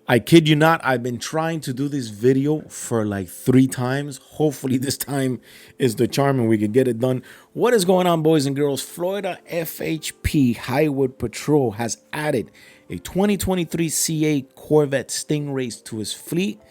I kid you not, I've been trying to do this video for like 3 times. Hopefully this time is the charm and we can get it done. What is going on, boys and girls? Florida FHP Highway Patrol has added a 2023 CA Corvette Stingrays to his fleet.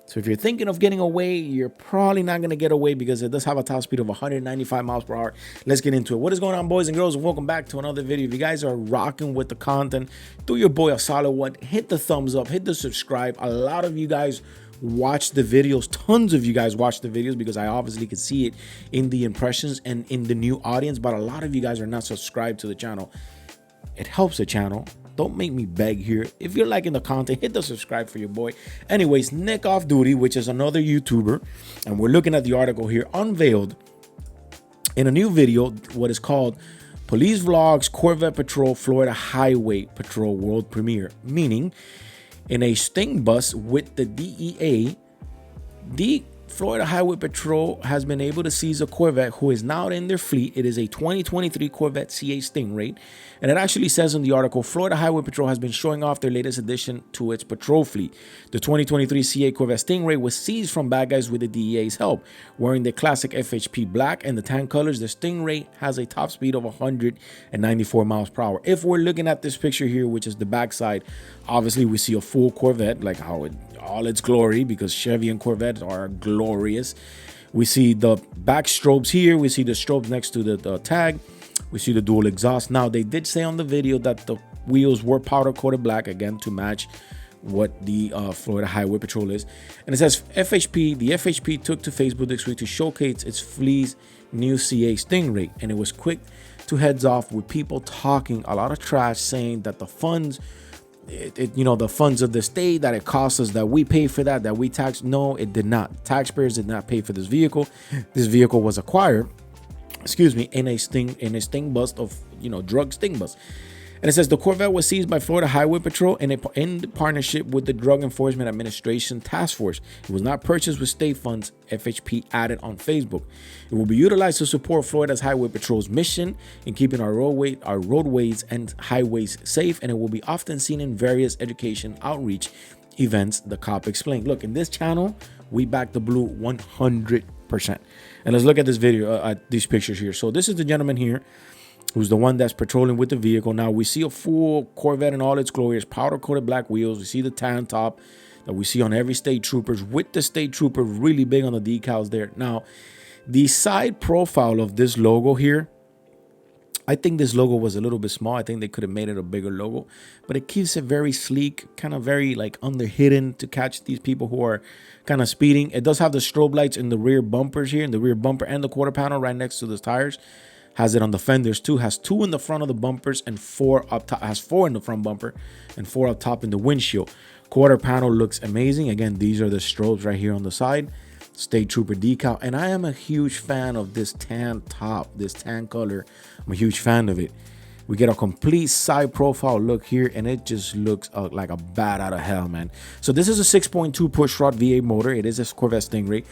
So if you're thinking of getting away, you're probably not going to get away because it does have a top speed of 195 miles per hour. Let's get into it. What is going on, boys and girls? Welcome back to another video. If you guys are rocking with the content, do your boy a solid one. Hit the thumbs up, hit the subscribe. A lot of you guys watch the videos. Tons of you guys watch the videos because I obviously can see it in the impressions and in the new audience. But a lot of you guys are not subscribed to the channel. It helps the channel. Don't make me beg here. If you're liking the content, hit the subscribe for your boy. Anyways, Nick Off Duty, which is another YouTuber, and we're looking at the article here, unveiled in a new video what is called Police Vlogs Corvette Patrol Florida Highway Patrol World Premiere, meaning in a sting bus with the DEA, the Florida Highway Patrol has been able to seize a Corvette who is now in their fleet. It is a 2023 Corvette CA Stingray. And it actually says in the article, Florida Highway Patrol has been showing off their latest addition to its patrol fleet. The 2023 CA Corvette Stingray was seized from bad guys with the DEA's help. Wearing the classic FHP black and the tan colors, the Stingray has a top speed of 194 miles per hour. If we're looking at this picture here, which is the backside, obviously we see a full Corvette, like how it all its glory, because Chevy and Corvette are glorious. We see the back strobes here. We see the strobes next to the tag. We see the dual exhaust. Now, they did say on the video that the wheels were powder coated black, again, to match what the Florida Highway Patrol is. And it says FHP, the FHP took to Facebook this week to showcase its fleet's new CA Stingray. And it was quick to heads off with people talking a lot of trash, saying that the funds, the funds of the state, that it costs us, that we pay for that we tax. No, it did not. Taxpayers did not pay for this vehicle. This vehicle was acquired, in a sting bus of, drug sting bus. And it says the Corvette was seized by Florida Highway Patrol in partnership with the Drug Enforcement Administration Task Force. It was not purchased with state funds, FHP added on Facebook. It will be utilized to support Florida's Highway Patrol's mission in keeping our roadways and highways safe, and it will be often seen in various education outreach events, the cop explained. Look, in this channel, we back the blue 100%. And let's look at this video, at these pictures here. So this is the gentleman here who's the one that's patrolling with the vehicle. Now, we see a full Corvette in all its glorious powder-coated black wheels. We see the tan top that we see on every state troopers, with the state trooper really big on the decals there. Now, the side profile of this logo here, I think this logo was a little bit small. I think they could have made it a bigger logo, but it keeps it very sleek, kind of very like under hidden to catch these people who are kind of speeding. It does have the strobe lights in the rear bumpers here, in the rear bumper and the quarter panel right next to the tires. Has it on the fenders too. Has 2 in the front of the bumpers and 4 up top. Has 4 in the front bumper and 4 up top in the windshield. Quarter panel looks amazing. Again, these are the strobes right here on the side. State Trooper decal. And I am a huge fan of this tan top, this tan color. I'm a huge fan of it. We get a complete side profile look here, and it just looks like a bat out of hell, man. So this is a 6.2 pushrod V8 motor. It is a Corvette Stingray.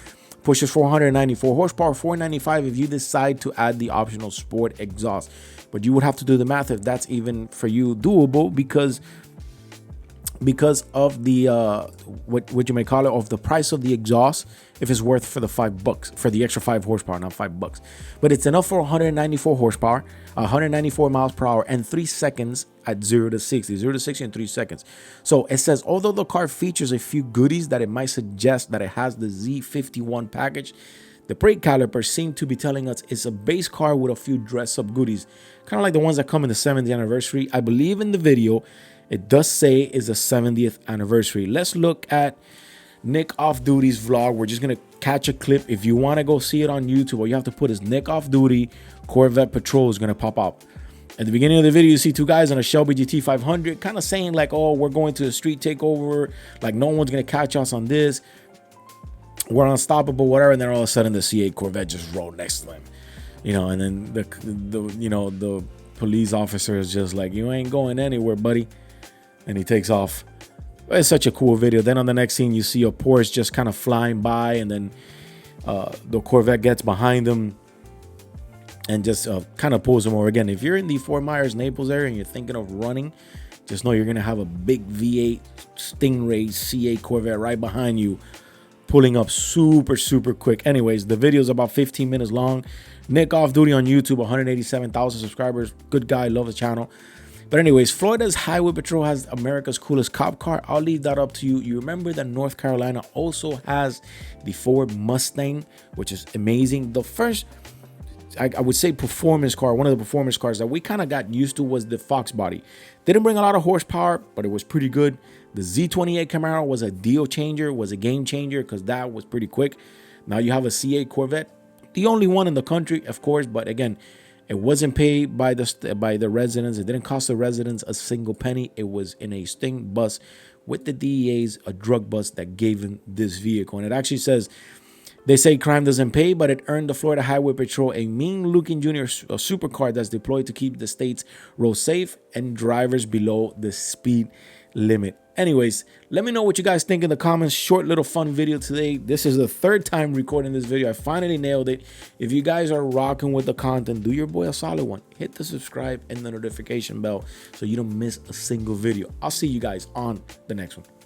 Pushes 494 horsepower, 495 if you decide to add the optional sport exhaust. But you would have to do the math if that's even for you doable, because of the what you may call it, of the price of the exhaust, if it's worth for the $5, for the extra 5 horsepower, not $5. But it's enough for 194 horsepower, 194 miles per hour, and 3 seconds at 0 to 60. 0 to 60 in 3 seconds. So it says, although the car features a few goodies that it might suggest that it has the Z51 package, the brake calipers seem to be telling us it's a base car with a few dress-up goodies, kind of like the ones that come in the 70th anniversary. I believe in the video it does say is a 70th anniversary. Let's look at Nick Off Duty's vlog. We're just going to catch a clip. If you want to go see it on YouTube, all you have to put is Nick Off Duty Corvette Patrol is going to pop up. At the beginning of the video, you see 2 guys on a Shelby GT 500 kind of saying like, oh, we're going to a street takeover. Like, no one's going to catch us on this. We're unstoppable, whatever. And then all of a sudden the C8 Corvette just rolled next to them. And then the police officer is just like, you ain't going anywhere, buddy. And he takes off. It's such a cool video. Then on the next scene, you see a Porsche just kind of flying by, and then the Corvette gets behind him and just kind of pulls him over. Again, if you're in the Fort Myers, Naples area and you're thinking of running, just know you're gonna have a big V8 Stingray CA Corvette right behind you, pulling up super quick. Anyways, the video is about 15 minutes long. Nick Off Duty on YouTube, 187,000 subscribers. Good guy, love the channel. But anyways, Florida's Highway Patrol has America's coolest cop car. I'll leave that up to you. You remember that North Carolina also has the Ford Mustang, which is amazing. The first, I would say, performance car, one of the performance cars that we kind of got used to was the Fox body. Didn't bring a lot of horsepower, but it was pretty good. The Z28 Camaro was a deal changer, was a game changer, because that was pretty quick. Now you have a C8 Corvette, the only one in the country, of course, but again, it wasn't paid by the residents. It didn't cost the residents a single penny. It was in a sting bus with the DEA's, a drug bust that gave him this vehicle. And it actually says, they say crime doesn't pay, but it earned the Florida Highway Patrol a mean-looking junior supercar that's deployed to keep the state's roads safe and drivers below the speed limit. Anyways, let me know what you guys think in the comments. Short little fun video today. This is the third time recording this video. I finally nailed it. If you guys are rocking with the content, do your boy a solid one. Hit the subscribe and the notification bell so you don't miss a single video. I'll see you guys on the next one.